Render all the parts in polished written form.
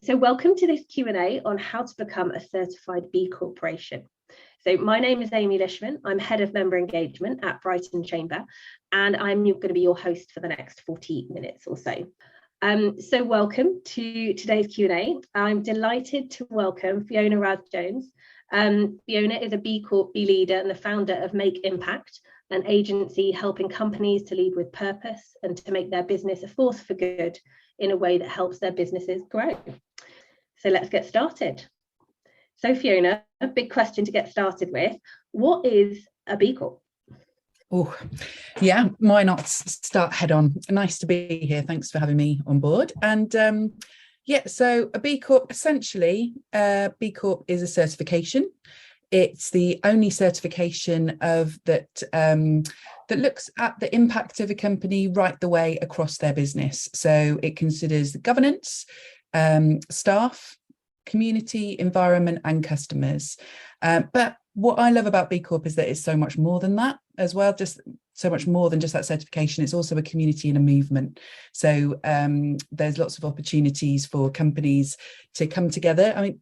So welcome to this Q&A on how to become a certified B Corporation. So my name is Amy Lishman. I'm Head of Member Engagement at Brighton Chamber, and I'm going to be your host for the next 40 minutes or so. So welcome to today's Q&A. I'm delighted to welcome Fiona Ras-Jones. Fiona is a B Corp B leader and the founder of Make Impact, an agency helping companies to lead with purpose and to make their business a force for good in a way that helps their businesses grow. So let's get started. So Fiona, a big question to get started with. What is a B Corp? Oh, yeah, why not start head on? Nice to be here. Thanks for having me on board. And so a B Corp, essentially, B Corp is a certification. It's the only certification that looks at the impact of a company right the way across their business. So it considers the governance, staff, community, environment, and customers. But what I love about B Corp is that it's so much more than that as well, just so much more than just that certification. It's also a community and a movement. So there's lots of opportunities for companies to come together. I mean,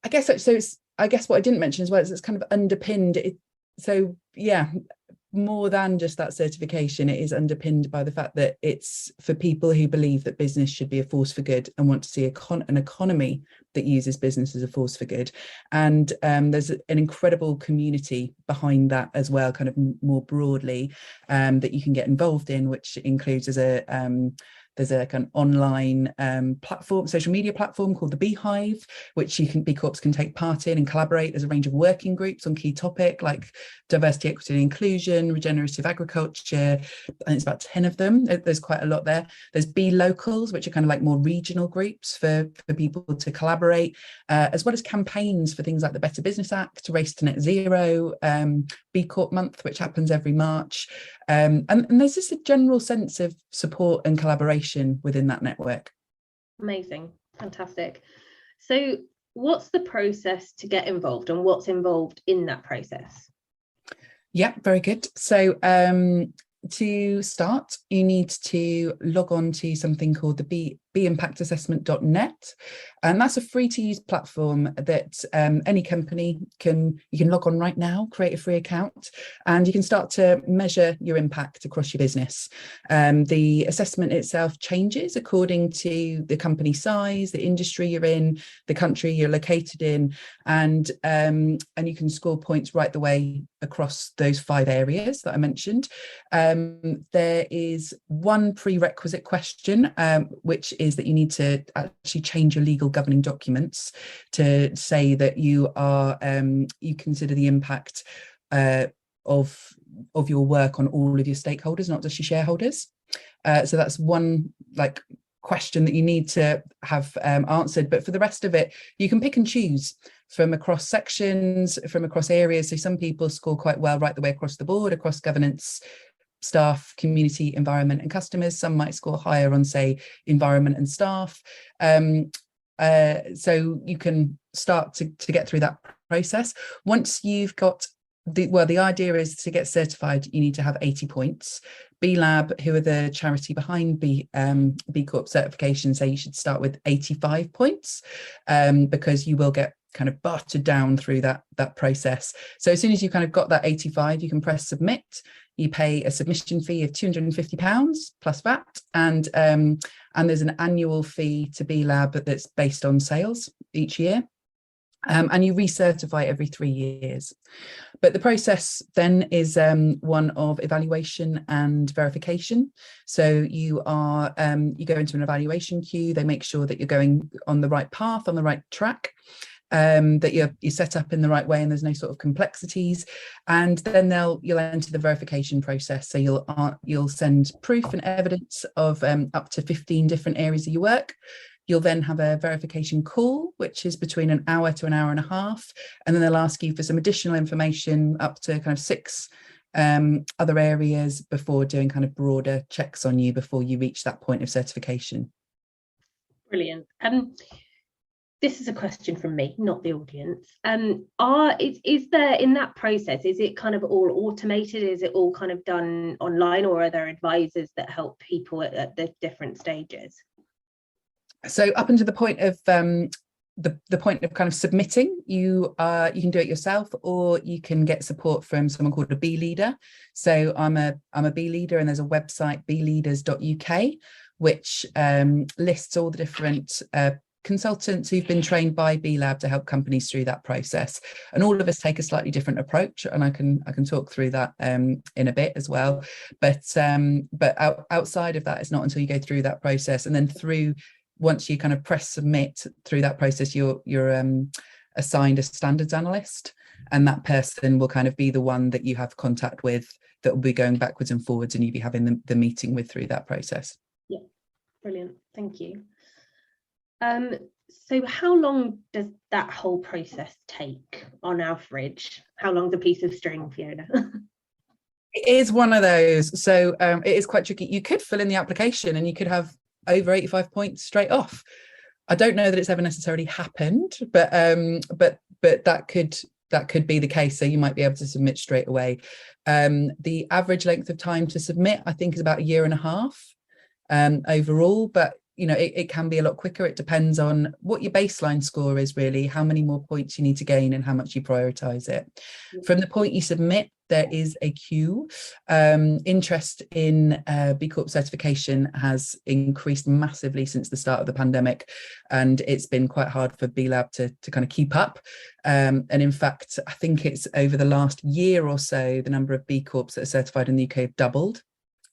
I guess what I didn't mention as well is it's kind of underpinned. So yeah, more than just that certification, it is underpinned by the fact that it's for people who believe that business should be a force for good and want to see an economy that uses business as a force for good. And there's an incredible community behind that as well, kind of more broadly, that you can get involved in, which includes there's a kind of online platform, social media platform called the Beehive, which B Corps can take part in and collaborate. There's a range of working groups on key topic like diversity, equity and inclusion, regenerative agriculture, and it's about 10 of them. There's quite a lot there. There's B Locals, which are kind of like more regional groups for people to collaborate, as well as campaigns for things like the Better Business Act, Race to Net Zero, B Corp Month, which happens every March. And there's just a general sense of support and collaboration within that network. Amazing, fantastic. So what's the process to get involved and what's involved in that process? Yeah, very good. So to start, you need to log on to something called the bimpactassessment.net, and that's a free to use platform that any company you can log on right now, create a free account, and you can start to measure your impact across your business. The assessment itself changes according to the company size, the industry you're in, the country you're located in, and you can score points right the way across those 5 areas that I mentioned. There is one prerequisite question, which is that you need to actually change your legal governing documents to say that you consider the impact of your work on all of your stakeholders, not just your shareholders. So that's one question that you need to have answered. But for the rest of it, you can pick and choose from across sections, from across areas. So some people score quite well right the way across the board, across governance, staff, community, environment and customers. Some might score higher on, say, environment and staff. So you can start to get through that process. Once you've got the idea is to get certified, you need to have 80 points. B Lab, who are the charity behind B Corp certification, say you should start with 85 points, because you will get kind of buttered down through that process. So as soon as you kind of got that 85, you can press submit. You pay a submission fee of £250 plus VAT, and there's an annual fee to B Lab that's based on sales each year. And you recertify every 3 years. But the process then is one of evaluation and verification. So you go into an evaluation queue. They make sure that you're going on the right path, on the right track, that you're set up in the right way and there's no sort of complexities. And then you'll enter the verification process. So you'll send proof and evidence of up to 15 different areas of your work. You'll then have a verification call, which is between an hour to an hour and a half. And then they'll ask you for some additional information up to kind of 6 other areas before doing kind of broader checks on you before you reach that point of certification. Brilliant. This is a question from me, not the audience. Is there, in that process, is it kind of all automated? Is it all kind of done online, or are there advisors that help people at the different stages? So up until the point of the point of kind of submitting, you can do it yourself, or you can get support from someone called a B leader. So I'm a B leader, and there's a website, bleaders.uk, which lists all the different consultants who've been trained by B Lab to help companies through that process. And all of us take a slightly different approach, and I can talk through that in a bit as well. But outside of that, it's not until you go through that process, and then once you kind of press submit through that process, you're assigned a standards analyst, and that person will kind of be the one that you have contact with, that will be going backwards and forwards, and you'll be having the meeting with through that process. Yeah, brilliant, thank you. So how long does that whole process take on average? How long's a piece of string, Fiona? It is one of those. So it is quite tricky. You could fill in the application and you could have over 85 points straight off. I don't know that it's ever necessarily happened, but that could be the case. So you might be able to submit straight away. The average length of time to submit, I think, is about 1.5 years overall, but it can be a lot quicker. It depends on what your baseline score is, really, how many more points you need to gain and how much you prioritize it. From the point you submit, there is a queue. Interest in B Corp certification has increased massively since the start of the pandemic, and it's been quite hard for B Lab to kind of keep up. And in fact, I think it's over the last year or so, the number of B Corps that are certified in the UK have doubled,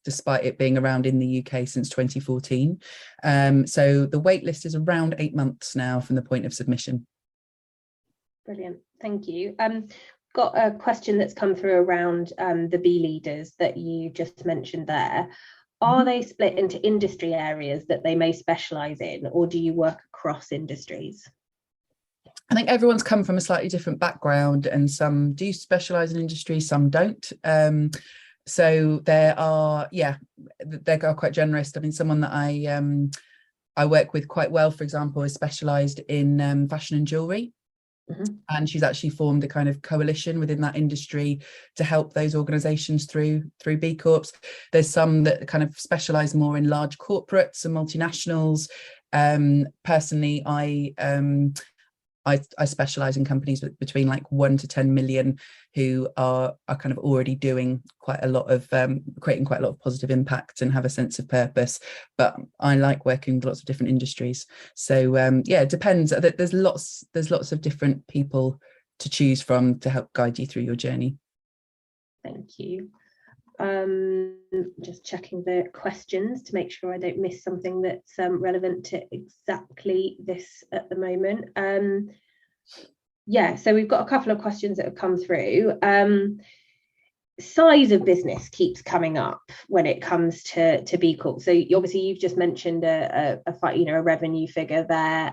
despite it being around in the UK since 2014. So the wait list is around 8 months now from the point of submission. Brilliant, thank you. Got a question that's come through around the B leaders that you just mentioned there. Are they split into industry areas that they may specialise in, or do you work across industries? I think everyone's come from a slightly different background, and some do specialise in industry, some don't. So they're quite generous. I mean, someone that I work with quite well, for example, is specialised in fashion and jewellery. And she's actually formed a kind of coalition within that industry to help those organisations through B Corps. There's some that kind of specialise more in large corporates and multinationals. Personally, I specialise in companies between like 1 to 10 million who are kind of already doing quite a lot of creating quite a lot of positive impact and have a sense of purpose. But I like working with lots of different industries. So it depends. There's lots of different people to choose from to help guide you through your journey. Thank you. Just checking the questions to make sure I don't miss something that's relevant to exactly this at the moment. So we've got a couple of questions that have come through. Size of business keeps coming up when it comes to B Corp. So obviously you've just mentioned a revenue figure there,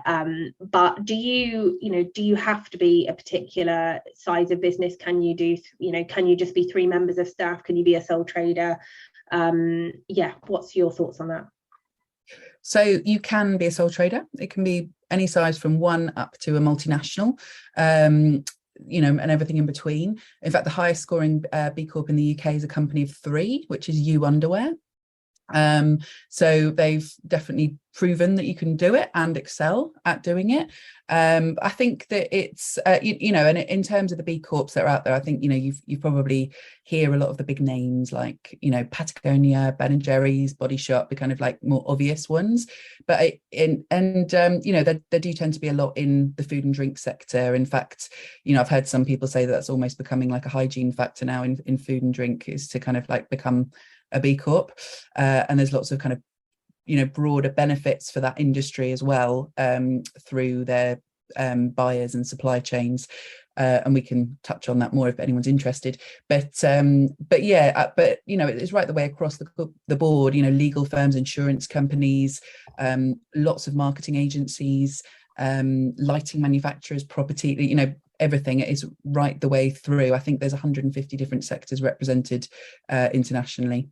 but do you have to be a particular size of business? Can you just be 3 members of staff? Can you be a sole trader? What's your thoughts on that? So you can be a sole trader. It can be any size from 1 up to a multinational. And everything in between. In fact, the highest scoring B Corp in the UK is a company of 3, which is U Underwear. So they've definitely proven that you can do it and excel at doing it. I think that it's and in terms of the B Corps that are out there, I think you probably hear a lot of the big names like Patagonia, Ben & Jerry's, Body Shop, the kind of like more obvious ones. But there do tend to be a lot in the food and drink sector. In fact, I've heard some people say that that's almost becoming like a hygiene factor now in food and drink, is to kind of like become a B Corp, and there's lots of kind of broader benefits for that industry as well, through their buyers and supply chains, and we can touch on that more if anyone's interested. But it's right the way across the board. Legal firms, insurance companies, lots of marketing agencies, lighting manufacturers, property, everything is right the way through. I think there's 150 different sectors represented internationally.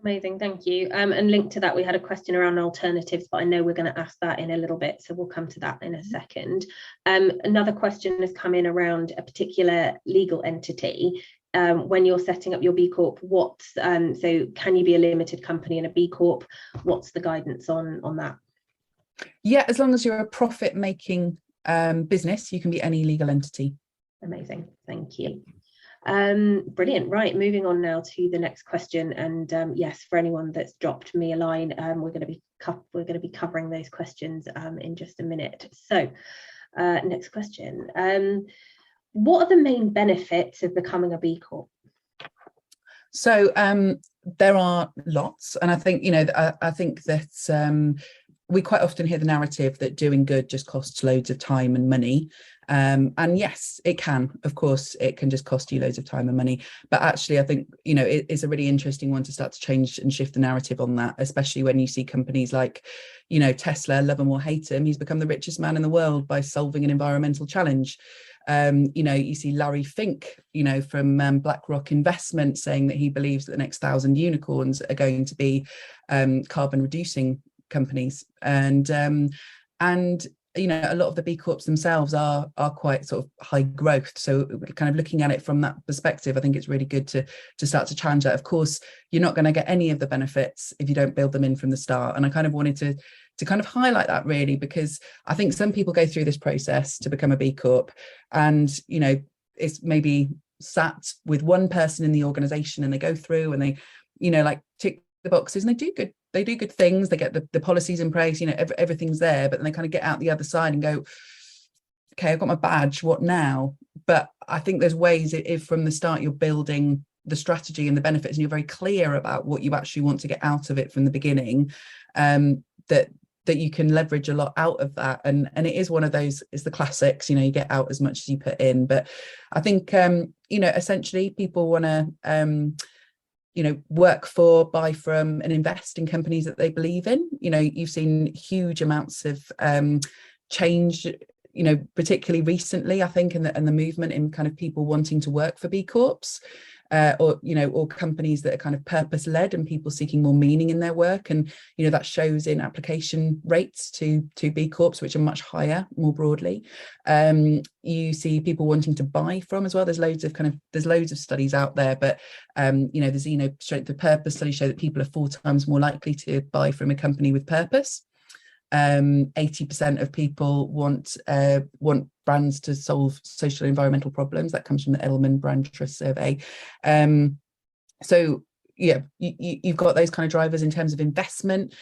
Amazing, thank you. And linked to that, we had a question around alternatives, but I know we're going to ask that in a little bit, so we'll come to that in a second. Another question has come in around a particular legal entity. When you're setting up your B Corp, so can you be a limited company in a B Corp? What's the guidance on that? Yeah, as long as you're a profit making business, you can be any legal entity. Amazing, thank you. Brilliant. Right, moving on now to the next question, and yes, for anyone that's dropped me a line, we're going to be covering those questions in just a minute. So next question, what are the main benefits of becoming a B Corp? So there are lots, and I think, you know, I think that we quite often hear the narrative that doing good just costs loads of time and money. And yes, it can. Of course, it can just cost you loads of time and money. But actually, I think, you know, it's a really interesting one to start to change and shift the narrative on that, especially when you see companies like, you know, Tesla, love him or hate him, he's become the richest man in the world by solving an environmental challenge. You know, you see Larry Fink, you know, from BlackRock Investment saying that he believes that the next 1,000 unicorns are going to be carbon reducing companies, and you know, a lot of the B Corps themselves are quite sort of high growth. So kind of looking at it from that perspective, I think it's really good to start to challenge that. Of course, you're not going to get any of the benefits if you don't build them in from the start. And I kind of wanted to kind of highlight that, really, because I think some people go through this process to become a B Corp, and, you know, it's maybe sat with one person in the organization, and they go through and they, you know, like tick the boxes, and they do good things, they get the policies in place, you know, everything's there, but then they kind of get out the other side and go, okay, I've got my badge, what now? But I think there's ways, if from the start you're building the strategy and the benefits, and you're very clear about what you actually want to get out of it from the beginning, that you can leverage a lot out of that. And it is one of those, it's the classics, you know, you get out as much as you put in. But I think, you know, essentially people want to, you know, work for, buy from, and invest in companies that they believe in. You know, you've seen huge amounts of change, you know, particularly recently, I think, and the movement in kind of people wanting to work for B Corps. Or, you know, or companies that are kind of purpose led, and people seeking more meaning in their work. And, you know, that shows in application rates to B Corps, which are much higher more broadly. You see people wanting to buy from as well. There's loads of studies out there, but you know, the Zeno Strength of Purpose studies show that people are 4 times more likely to buy from a company with purpose. 80% of people want brands to solve social and environmental problems. That comes from the Edelman Brand Trust Survey. So yeah, you've got those kind of drivers in terms of investment.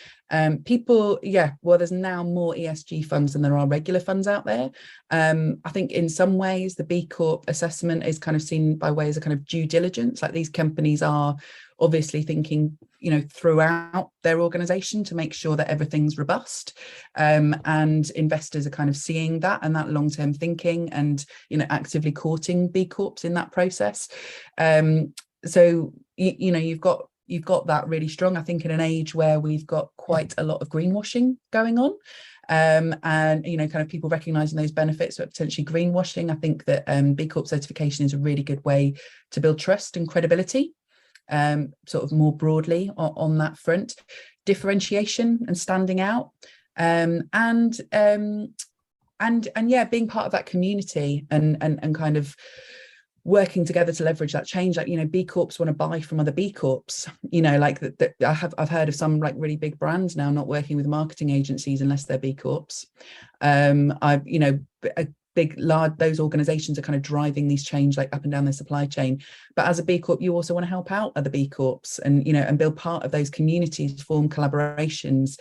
People, yeah, well, there's now more ESG funds than there are regular funds out there. I think in some ways the B Corp assessment is kind of seen by way as a kind of due diligence. Like, these companies are obviously thinking, you know, throughout their organization to make sure that everything's robust, and investors are kind of seeing that and that long-term thinking, and, you know, actively courting B Corps in that process. So you know, you've got that really strong, I think, in an age where we've got quite a lot of greenwashing going on, and, you know, kind of people recognizing those benefits, but potentially greenwashing. I think that B Corp certification is a really good way to build trust and credibility, sort of more broadly on that front. Differentiation and standing out, and yeah, being part of that community, and kind of working together to leverage that change. Like, you know, B Corps want to buy from other B Corps, you know, like that. I've heard of some like really big brands now not working with marketing agencies unless they're B Corps. I've, you know, those organizations are kind of driving these change like up and down their supply chain. But as a B Corp, you also want to help out other B Corps, and, you know, and build part of those communities, form collaborations,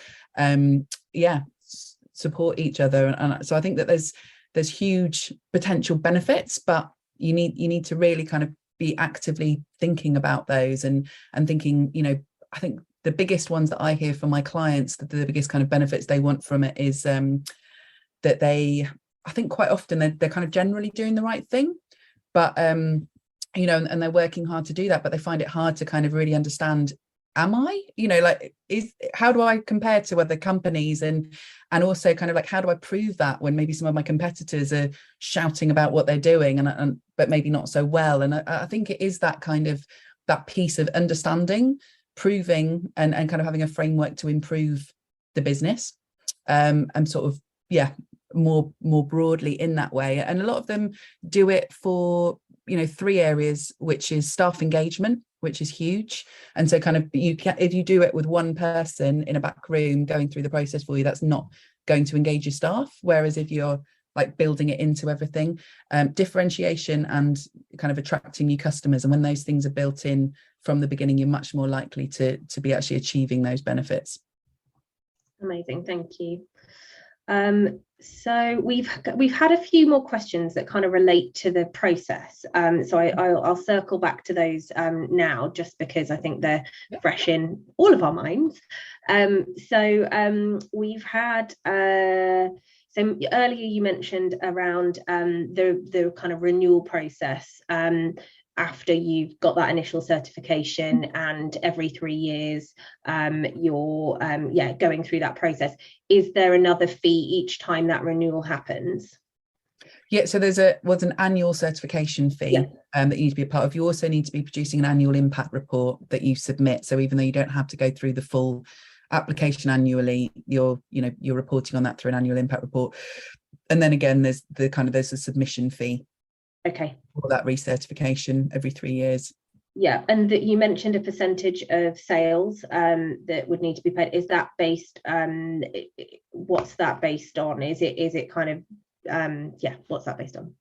support each other. And so I think that there's huge potential benefits, but you need to really kind of be actively thinking about those, and thinking, you know, I think the biggest ones that I hear from my clients, that the biggest kind of benefits they want from it is that they, I think quite often they're kind of generally doing the right thing, but you know, and they're working hard to do that, but they find it hard to kind of really understand, am I, you know, like, how do I compare to other companies, and also kind of like, how do I prove that when maybe some of my competitors are shouting about what they're doing, and but maybe not so well. And I think it is that kind of, that piece of understanding, proving, and kind of having a framework to improve the business, and sort of, yeah, more broadly in that way. And a lot of them do it for, you know, 3 areas, which is staff engagement, which is huge. And so kind of, if you do it with one person in a back room going through the process for you, that's not going to engage your staff. Whereas if you're like building it into everything, differentiation and kind of attracting new customers, and when those things are built in from the beginning, you're much more likely to be actually achieving those benefits. Amazing, thank you. So we've had a few more questions that kind of relate to the process. So I'll circle back to those now, just because I think they're fresh in all of our minds. We've had so earlier you mentioned around the kind of renewal process after you've got that initial certification, and every 3 years you're going through that process. Is there another fee each time that renewal happens? Yeah, so there's an annual certification fee that you need to be a part of. You also need to be producing an annual impact report that you submit. So even though you don't have to go through the full application annually, you're reporting on that through an annual impact report. And then again, there's a submission fee. Okay. For that recertification every 3 years. Yeah, and that you mentioned a percentage of sales that would need to be paid. Is that based? What's that based on? Is it kind of what's that based on?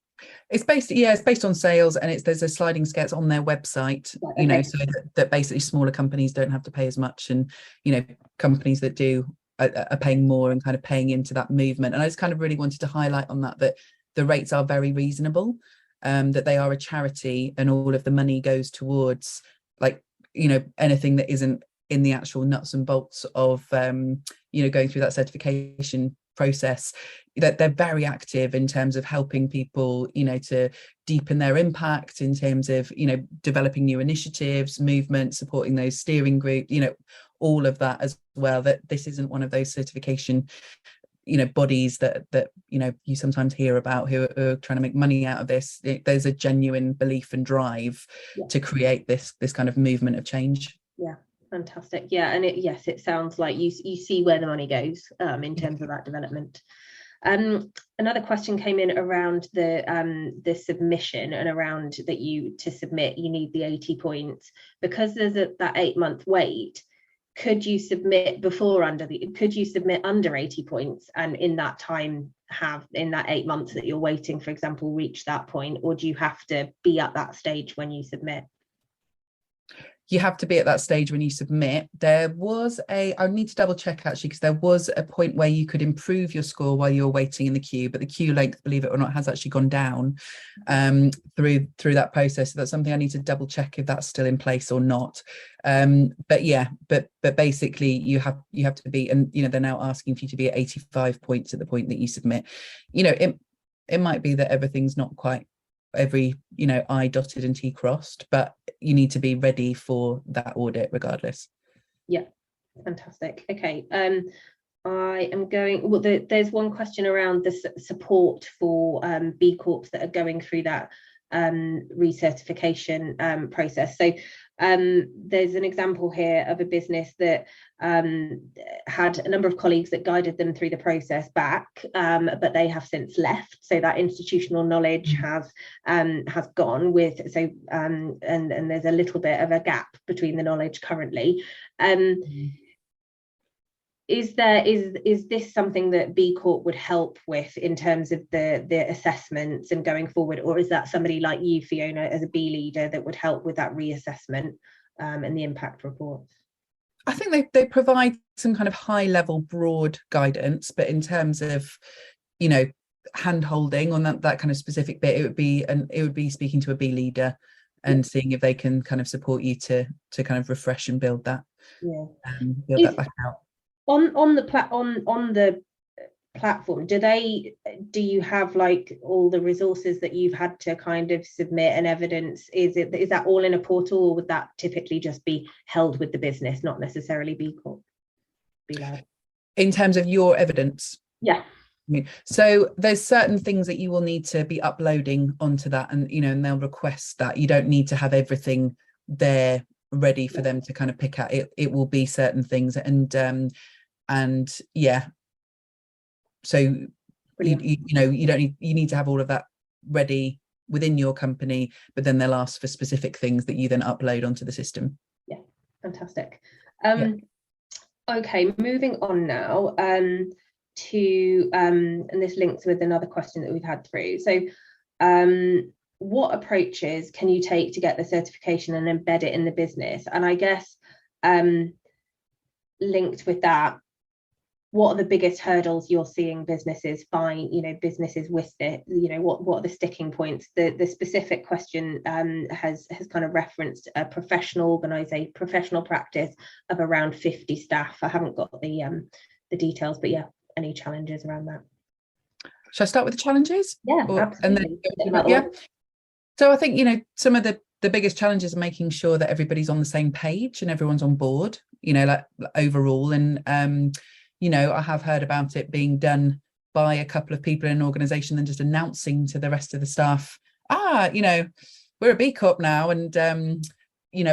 It's based on sales, and there's a sliding scale on their website. Right, okay. So that basically smaller companies don't have to pay as much, and companies that do are paying more and kind of paying into that movement. And I just kind of really wanted to highlight on that the rates are very reasonable. That they are a charity, and all of the money goes towards anything that isn't in the actual nuts and bolts of going through that certification process. That they're very active in terms of helping people to deepen their impact, in terms of developing new initiatives, movement, supporting those steering groups, all of that as well. That this isn't one of those certification bodies that you sometimes hear about who are trying to make money out of this. There's a genuine belief and drive to create this kind of movement of change. Yeah, fantastic. Yeah, and it sounds like you see where the money goes in terms of that development. Another question came in around the submission, and around that to submit you need the 80 points, because there's that 8-month wait. Could you submit under 80 points, and in that time in that 8 months that you're waiting, for example, reach that point? Or do you have to be at that stage when you submit? You have to be at that stage when you submit. I need to double check actually, because there was a point where you could improve your score while you're waiting in the queue, but the queue length, believe it or not, has actually gone down through that process. So that's something I need to double check if that's still in place or not. But basically you have to be, and they're now asking for you to be at 85 points at the point that you submit. It might be that everything's not quite every I dotted and T crossed, but you need to be ready for that audit regardless. Yeah, fantastic. Okay, I am going, there's one question around the support for B Corps that are going through that recertification process. So there's an example here of a business that had a number of colleagues that guided them through the process back, but they have since left. So that institutional knowledge has gone with. So and there's a little bit of a gap between the knowledge currently. Is this something that B Corp would help with in terms of the assessments and going forward, or is that somebody like you, Fiona, as a B leader, that would help with that reassessment and the impact reports? I think they provide some kind of high level broad guidance, but in terms of hand holding on that kind of specific bit, it would be speaking to a B leader and seeing if they can kind of support you to kind of refresh and build that that back out. On the platform, do you have like all the resources that you've had to kind of submit and evidence? Is that all in a portal, or would that typically just be held with the business, not necessarily B Corp? In terms of your evidence? Yeah. So there's certain things that you will need to be uploading onto that, and and they'll request that. You don't need to have everything there ready for them to kind of pick at. It will be certain things, and yeah, so you need to have all of that ready within your company, but then they'll ask for specific things that you then upload onto the system. Fantastic. Okay, moving on now. to, and this links with another question that we've had through. So what approaches can you take to get the certification and embed it in the business? And I guess linked with that, what are the biggest hurdles you're seeing businesses find, businesses with it, what are the sticking points? The specific question has kind of referenced a professional practice of around 50 staff. I haven't got the details, but yeah, any challenges around that? Shall I start with the challenges? Yeah, absolutely. And then, yeah. So I think, some of the biggest challenges are making sure that everybody's on the same page and everyone's on board, like overall. And, I have heard about it being done by a couple of people in an organisation and just announcing to the rest of the staff, we're a B Corp now. And,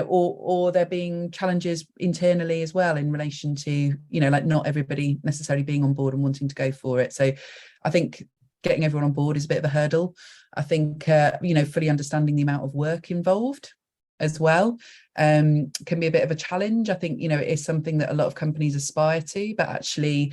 or there being challenges internally as well in relation to, like not everybody necessarily being on board and wanting to go for it. So I think getting everyone on board is a bit of a hurdle. I think, fully understanding the amount of work involved as well can be a bit of a challenge. I think, it is something that a lot of companies aspire to, but actually,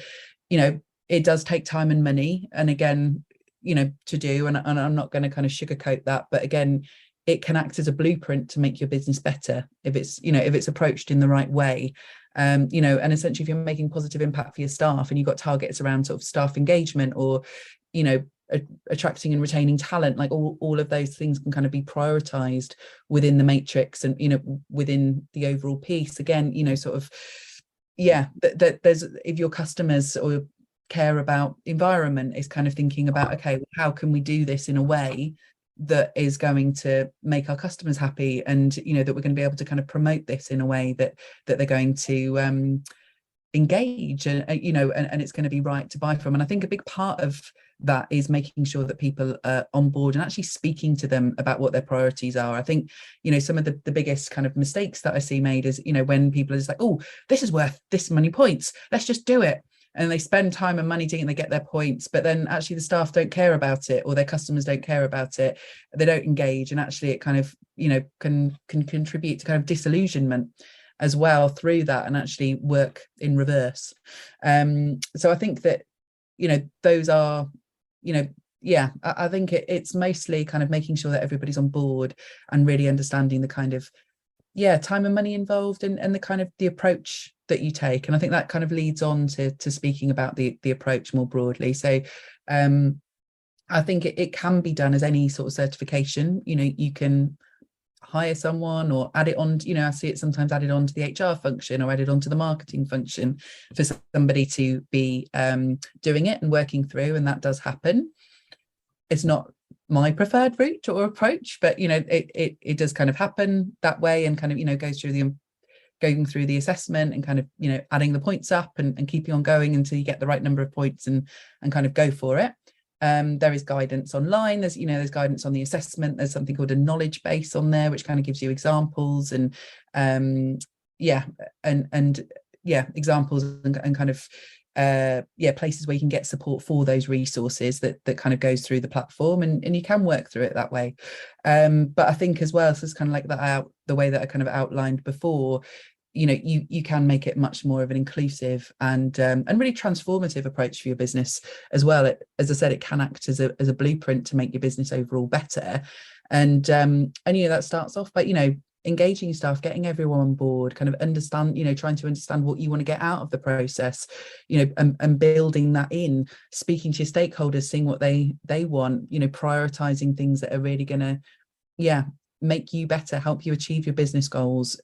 it does take time and money. And again, to do, and I'm not going to kind of sugarcoat that, but again, it can act as a blueprint to make your business better if it's approached in the right way. And essentially if you're making positive impact for your staff and you've got targets around sort of staff engagement or, attracting and retaining talent, like all of those things can kind of be prioritized within the matrix and, within the overall piece. Again, there's, if your customers or care about environment is kind of thinking about, okay, how can we do this in a way that is going to make our customers happy, and that we're going to be able to kind of promote this in a way that they're going to engage and and it's going to be right to buy from. And I think a big part of that is making sure that people are on board and actually speaking to them about what their priorities are. I think some of the biggest kind of mistakes that I see made is when people are just like, oh, this is worth this many points, let's just do it. And they spend time and money doing it and they get their points, but then actually the staff don't care about it, or their customers don't care about it. They don't engage, and actually it kind of, can contribute to kind of disillusionment as well through that, and actually work in reverse. So I think that, those are, I think it's mostly kind of making sure that everybody's on board and really understanding the kind of, time and money involved and the kind of the approach that you take. And I think that kind of leads on to speaking about the approach more broadly. So I think it can be done as any sort of certification. You can hire someone or add it on, I see it sometimes added on to the HR function or added on to the marketing function for somebody to be doing it and working through, and that does happen. It's not my preferred route or approach, but it does kind of happen that way, and kind of goes through going through the assessment and kind of adding the points up and keeping on going until you get the right number of points and kind of go for it. There is guidance online. There's guidance on the assessment. There's something called a knowledge base on there, which kind of gives you examples and examples and kind of places where you can get support for those resources that kind of goes through the platform, and you can work through it that way. But I think as well, so it's kind of like the way that I kind of outlined before, you can make it much more of an inclusive and really transformative approach for your business as well. As I said, it can act as a blueprint to make your business overall better. And that starts off by engaging staff, getting everyone on board, kind of understand, trying to understand what you want to get out of the process, and building that in, speaking to your stakeholders, seeing what they want, prioritizing things that are really going to, make you better, help you achieve your business goals,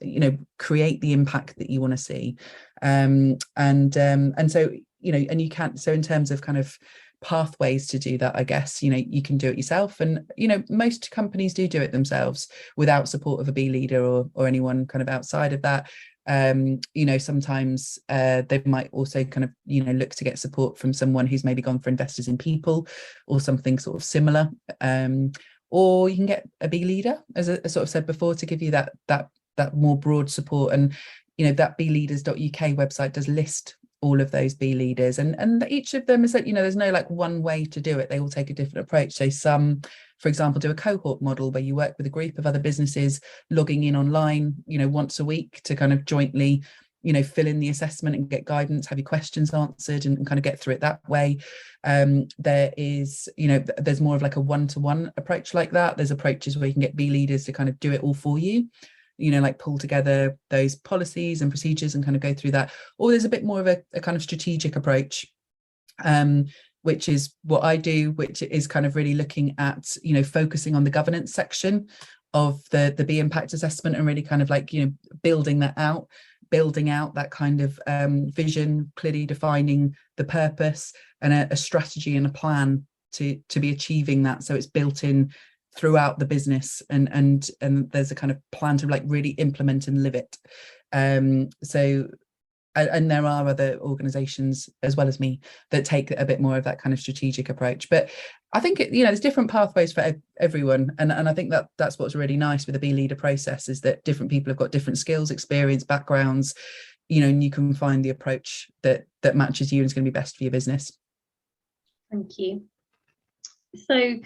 create the impact that you want to see. And so, and you can't, so in terms of kind of pathways to do that, I guess, you can do it yourself. And, most companies do it themselves without support of a B leader or anyone kind of outside of that. Sometimes they might also kind of, look to get support from someone who's maybe gone for Investors in People or something sort of similar. Or you can get a B leader, as I sort of said before, to give you that more broad support. And, that bleaders.uk website does list all of those B leaders, and each of them is that, there's no like one way to do it. They all take a different approach. So some, for example, do a cohort model where you work with a group of other businesses logging in online, once a week to kind of jointly fill in the assessment and get guidance, have your questions answered, and kind of get through it that way. There is, there's more of like a one-to-one approach like that. There's approaches where you can get B leaders to kind of do it all for you, like pull together those policies and procedures and kind of go through that. Or there's a bit more of a kind of strategic approach, which is what I do, which is kind of really looking at, focusing on the governance section of the B impact assessment, and really kind of like, building out that kind of vision, clearly defining the purpose and a strategy and a plan to be achieving that. So it's built in throughout the business, and there's a kind of plan to like really implement and live it. And there are other organisations as well as me that take a bit more of that kind of strategic approach. But I think, there's different pathways for everyone. And I think that's what's really nice with the B leader process, is that different people have got different skills, experience, backgrounds, and you can find the approach that matches you and is going to be best for your business. Thank you. So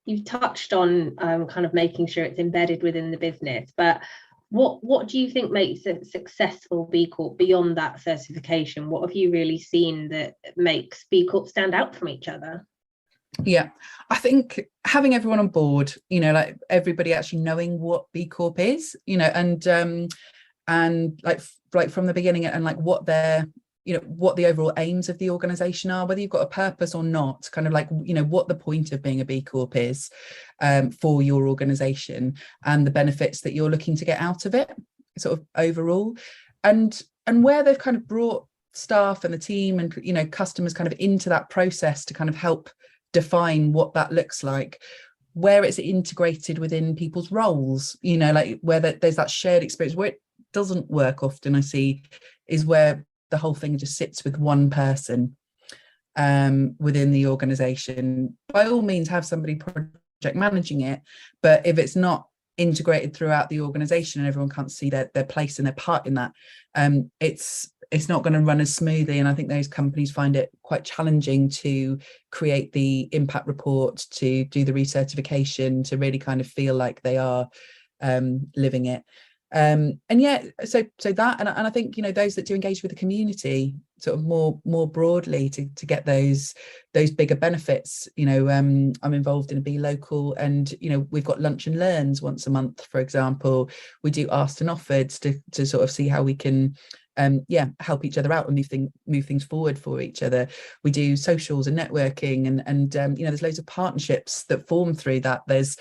you've touched on kind of making sure it's embedded within the business, but what do you think makes a successful B Corp beyond that certification? What have you really seen that makes B Corp stand out from each other? Yeah, I think having everyone on board, like everybody actually knowing what B Corp is, and like from the beginning, and like what their what the overall aims of the organization are, whether you've got a purpose or not, kind of like, what the point of being a B Corp is for your organization, and the benefits that you're looking to get out of it sort of overall, and where they've kind of brought staff and the team and, customers kind of into that process to kind of help define what that looks like, where it's integrated within people's roles, like where there's that shared experience. Where it doesn't work often, I see, is where the whole thing just sits with one person within the organization. By all means, have somebody project managing it, but if it's not integrated throughout the organization and everyone can't see their place and their part in that, it's not going to run as smoothly. And I think those companies find it quite challenging to create the impact report, to do the recertification, to really kind of feel like they are living it. So that, and I think, those that do engage with the community sort of more broadly to get those bigger benefits. I'm involved in a B Local, and we've got lunch and learns once a month, for example. We do asked and offered to sort of see how we can help each other out and move things forward for each other. We do socials and networking, and there's loads of partnerships that form through that. There's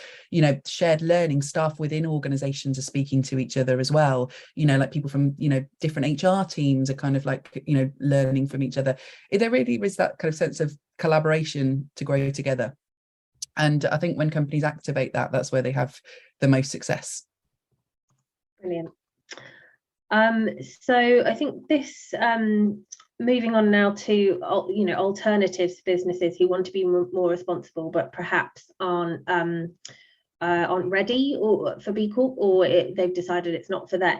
shared learning. Staff within organizations are speaking to each other as well, like people from different HR teams are kind of like learning from each other. There really is that kind of sense of collaboration to grow together, and I think when companies activate that, that's where they have the most success. Brilliant. So I think this, moving on now to alternatives businesses who want to be more responsible but perhaps aren't ready for B Corp, or they've decided it's not for them.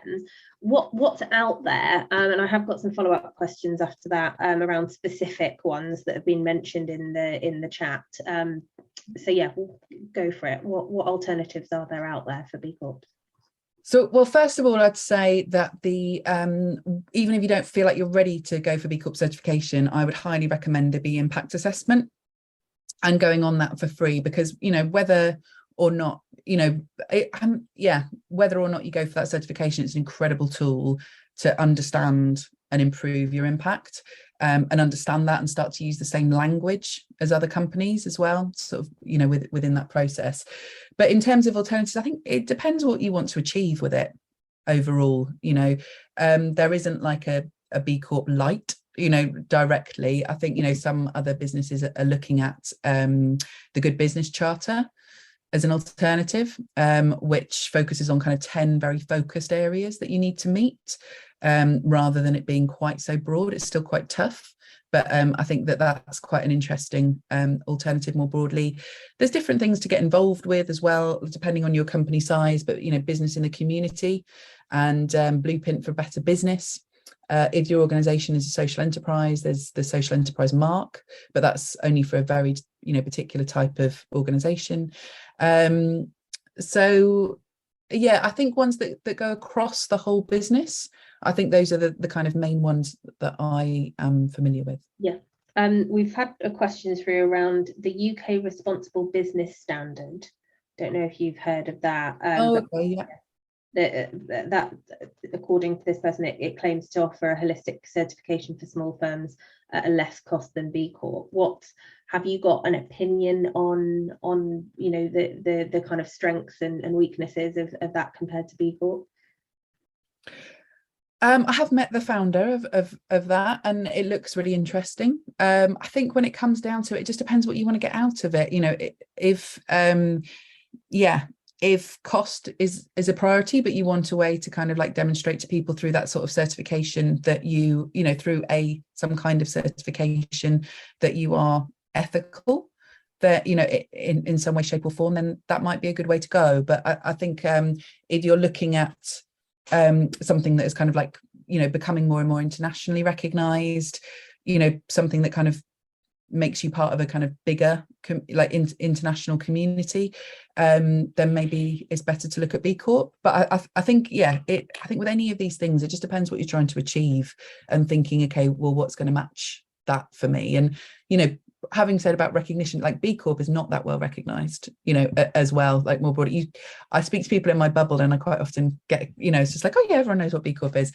What's out there? And I have got some follow-up questions after that around specific ones that have been mentioned in the chat. So yeah, we'll go for it. What alternatives are there out there for B Corp? So, well, first of all, I'd say that even if you don't feel like you're ready to go for B Corp certification, I would highly recommend a B impact assessment and going on that for free, because, whether or not, whether or not you go for that certification, it's an incredible tool to understand and improve your impact, and understand that and start to use the same language as other companies as well, sort of, within that process. But in terms of alternatives, I think it depends what you want to achieve with it overall. There isn't like a B Corp light, directly. I think, some other businesses are looking at the Good Business Charter as an alternative, which focuses on kind of 10 very focused areas that you need to meet, rather than it being quite so broad. It's still quite tough, but I think that's quite an interesting alternative more broadly. There's different things to get involved with as well, depending on your company size, but business in the community and Blueprint for Better Business. If your organization is a social enterprise, there's the social enterprise mark, but that's only for a very particular type of organization. So yeah, I think ones that go across the whole business I think those are the kind of main ones that I am familiar with. Yeah. We've had a question through around the UK Responsible Business Standard. Don't know if you've heard of that. Okay, yeah. That according to this person, it claims to offer a holistic certification for small firms at a less cost than B Corp. What have you got an opinion on the kind of strengths and weaknesses of that compared to B Corp? I have met the founder of that, and it looks really interesting. I think when it comes down to it, it just depends what you want to get out of it. If cost is a priority, but you want a way to kind of like demonstrate to people through that sort of certification that through some kind of certification that you are ethical, that in some way, shape or form, then that might be a good way to go. But I think if you're looking at something that is kind of like becoming more and more internationally recognized, something that kind of makes you part of a kind of bigger international community, then maybe it's better to look at B Corp. But I think with any of these things, it just depends what you're trying to achieve, and thinking, okay, well, what's going to match that for me? And having said about recognition, like B Corp is not that well recognized, as well, like more broadly. I speak to people in my bubble and I quite often get, it's just like, oh yeah, everyone knows what B Corp is.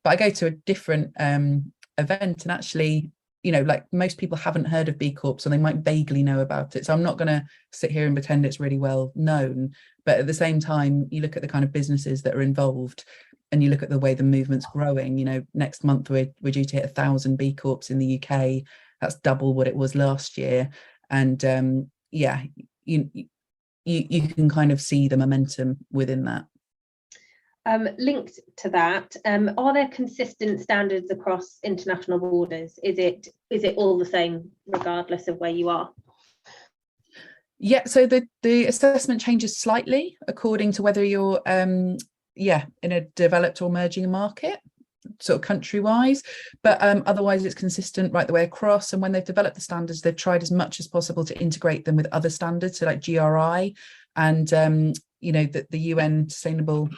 But I go to a different event and actually, like most people haven't heard of B Corp, so they might vaguely know about it. So I'm not going to sit here and pretend it's really well known. But at the same time, you look at the kind of businesses that are involved and you look at the way the movement's growing. Next month we're due to hit 1,000 B Corps in the UK. That's double what it was last year. And you can kind of see the momentum within that. Linked to that, are there consistent standards across international borders? Is it all the same regardless of where you are? Yeah, so the assessment changes slightly according to whether you're in a developed or emerging market, sort of country wise, but otherwise it's consistent right the way across. And when they've developed the standards, they've tried as much as possible to integrate them with other standards, so like GRI and the UN Sustainable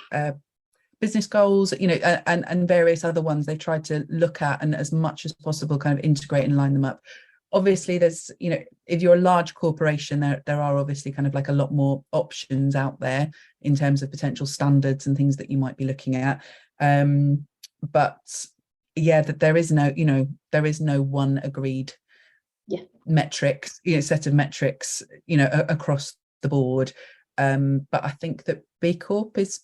Business Goals, and various other ones they've tried to look at and as much as possible kind of integrate and line them up. Obviously there's, if you're a large corporation, there are obviously kind of like a lot more options out there in terms of potential standards and things that you might be looking at. But yeah, that there is no one agreed metrics, set of metrics, across the board. But I think that B Corp is,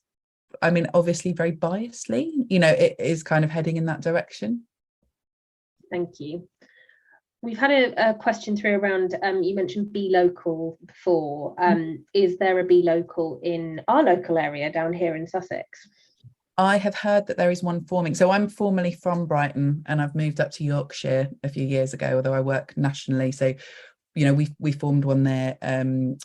obviously very biasly, it is kind of heading in that direction. Thank you. We've had a question through around, you mentioned B Local before. Is there a B Local in our local area down here in Sussex? I have heard that there is one forming. So I'm formerly from Brighton and I've moved up to Yorkshire a few years ago, although I work nationally. So, we formed one there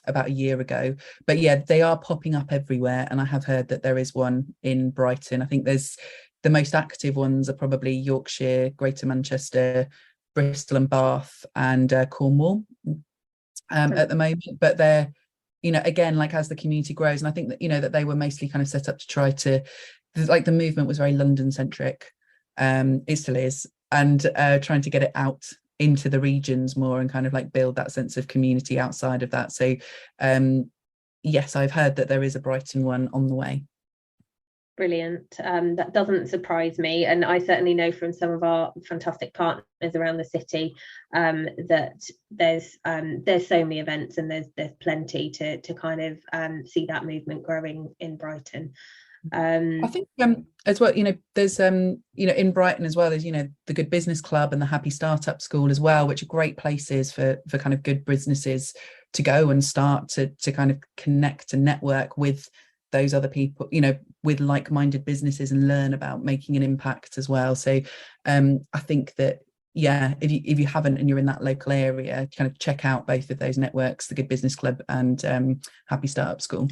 about a year ago. But yeah, they are popping up everywhere. And I have heard that there is one in Brighton. I think there's the most active ones are probably Yorkshire, Greater Manchester, Bristol and Bath, and Cornwall at the moment. But they're, again, like as the community grows, and I think that, that they were mostly kind of set up to try to, like the movement was very London centric, it still is, and trying to get it out into the regions more and kind of like build that sense of community outside of that. So yes, I've heard that there is a Brighton one on the way. Brilliant. That doesn't surprise me, and I certainly know from some of our fantastic partners around the city that there's so many events and there's plenty to kind of see that movement growing in Brighton. I think as well, there's in Brighton as well, there's the Good Business Club and the Happy Startup School as well, which are great places for kind of good businesses to go and start to kind of connect and network with those other people, with like-minded businesses, and learn about making an impact as well. So I think that if you haven't and you're in that local area, kind of check out both of those networks, the Good Business Club and Happy Startup School.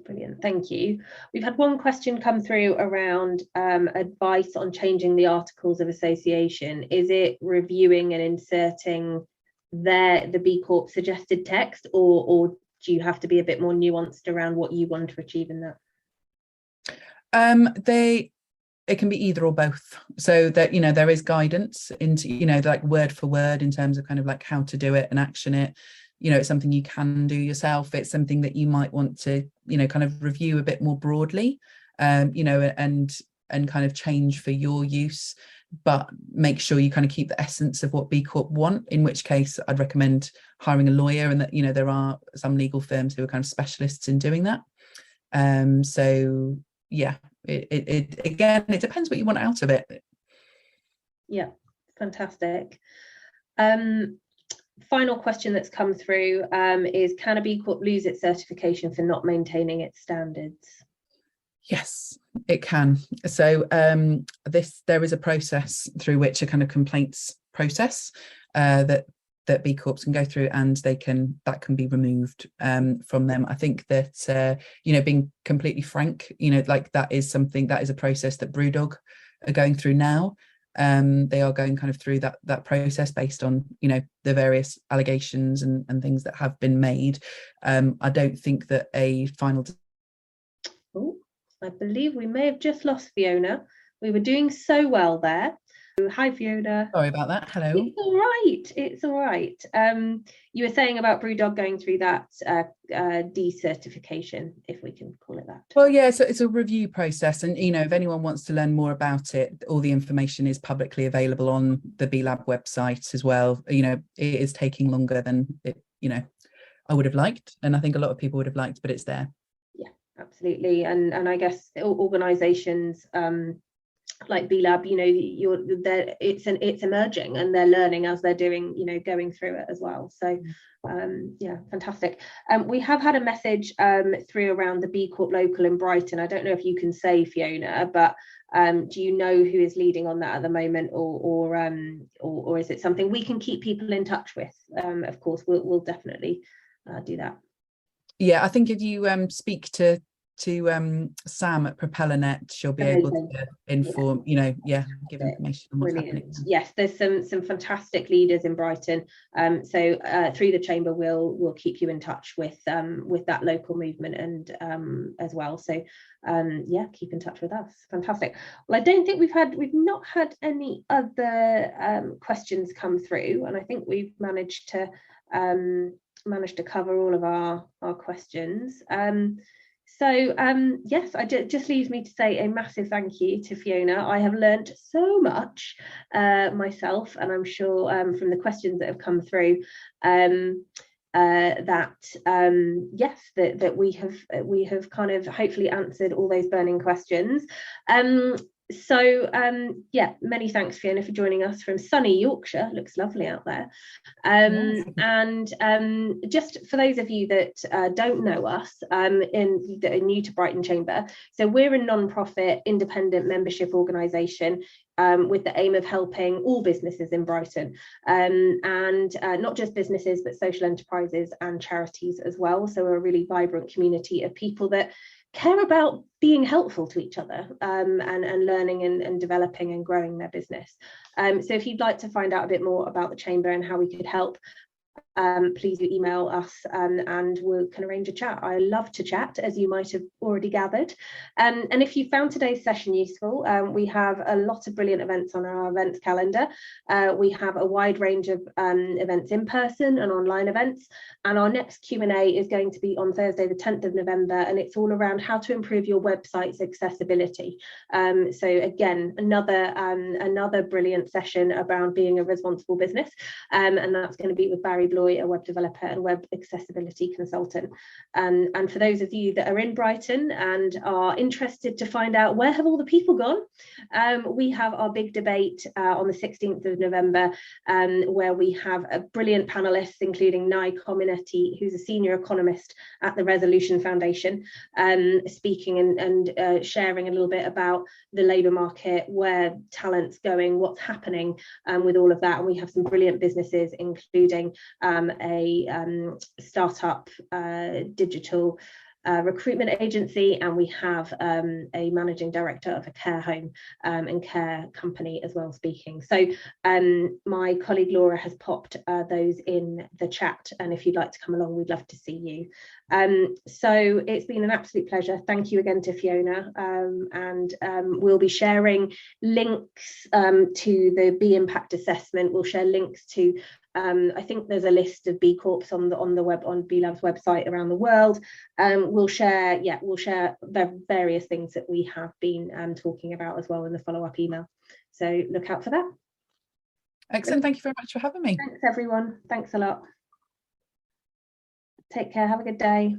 Brilliant, thank you. We've had one question come through around advice on changing the articles of association. Is it reviewing and inserting the B Corp suggested text, or do you have to be a bit more nuanced around what you want to achieve in that? it can be either or both, so that, you know, there is guidance into, you know, like word for word in terms of kind of like how to do it and action it. You know, it's something you can do yourself. It's something that you might want to, you know, kind of review a bit more broadly, you know, and kind of change for your use, but make sure you kind of keep the essence of what B Corp want, in which case I'd recommend hiring a lawyer, and that, you know, there are some legal firms who are kind of specialists in doing that. So yeah, it again, it depends what you want out of it. Yeah, fantastic. Final question that's come through is, can a B Corp lose its certification for not maintaining its standards? Yes, it can. So there is a process through which, a kind of complaints process that B Corps can go through, and that can be removed from them. I think that you know, being completely frank, you know, like that is a process that Brewdog are going through now. They are going kind of through that process based on, you know, the various allegations and things that have been made. I don't think that a final. Oh, I believe we may have just lost Fiona. We were doing so well there. Hi, Fiona. Sorry about that. Hello. It's all right. It's all right. You were saying about Brewdog going through that D Certification, if we can call it that. Well, yeah, so it's a review process, and, you know, if anyone wants to learn more about it, all the information is publicly available on the B Lab website as well. You know, it is taking longer than it, you know, I would have liked, and I think a lot of people would have liked, but it's there. Yeah, absolutely. And I guess organisations like B Lab, you know, it's emerging, and they're learning as they're doing, you know, going through it as well. So yeah, fantastic. We have had a message through around the B Corp Local in Brighton. I don't know if you can say, Fiona, but do you know who is leading on that at the moment, or is it something we can keep people in touch with? Of course, we'll definitely do that. Yeah, I think if you speak to Sam at PropellerNet, she'll be able to inform, you know, give information on what's happening. Yes, there's some fantastic leaders in Brighton. So through the chamber, we'll keep you in touch with that local movement and as well. So yeah, keep in touch with us. Fantastic. Well, I don't think we've not had any other questions come through, and I think we've managed to cover all of our questions. So yes, it just leaves me to say a massive thank you to Fiona. I have learned so much myself, and I'm sure from the questions that have come through that we have kind of hopefully answered all those burning questions. So yeah, many thanks, Fiona, for joining us from sunny Yorkshire. Looks lovely out there. And just for those of you that don't know us, that are new to Brighton Chamber, so we're a non-profit independent membership organisation with the aim of helping all businesses in Brighton, and not just businesses but social enterprises and charities as well. So we're a really vibrant community of people that care about being helpful to each other and learning and developing and growing their business. So if you'd like to find out a bit more about the chamber and how we could help, please do email us and we can arrange a chat. I love to chat, as you might have already gathered. And if you found today's session useful, we have a lot of brilliant events on our events calendar. We have a wide range of events in person and online events. And our next Q&A is going to be on Thursday, the 10th of November, and it's all around how to improve your website's accessibility. So again, another brilliant session around being a responsible business, and that's going to be with Barry Bloy, a web developer and web accessibility consultant. And for those of you that are in Brighton and are interested to find out where have all the people gone, we have our big debate on the 16th of November, where we have a brilliant panelists, including Nye Cominetti, who's a senior economist at the Resolution Foundation, speaking and sharing a little bit about the labour market, where talent's going, what's happening with all of that. And we have some brilliant businesses, including a startup digital recruitment agency, and we have a managing director of a care home and care company as well speaking. So my colleague Laura has popped those in the chat, and if you'd like to come along, we'd love to see you. So it's been an absolute pleasure. Thank you again to Fiona, and we'll be sharing links to the B Impact Assessment. We'll share links to I think there's a list of B Corps on the web, on B Lab's website around the world. We'll share the various things that we have been talking about as well in the follow-up email. So look out for that. Excellent. Thank you very much for having me. Thanks everyone. Thanks a lot. Take care. Have a good day.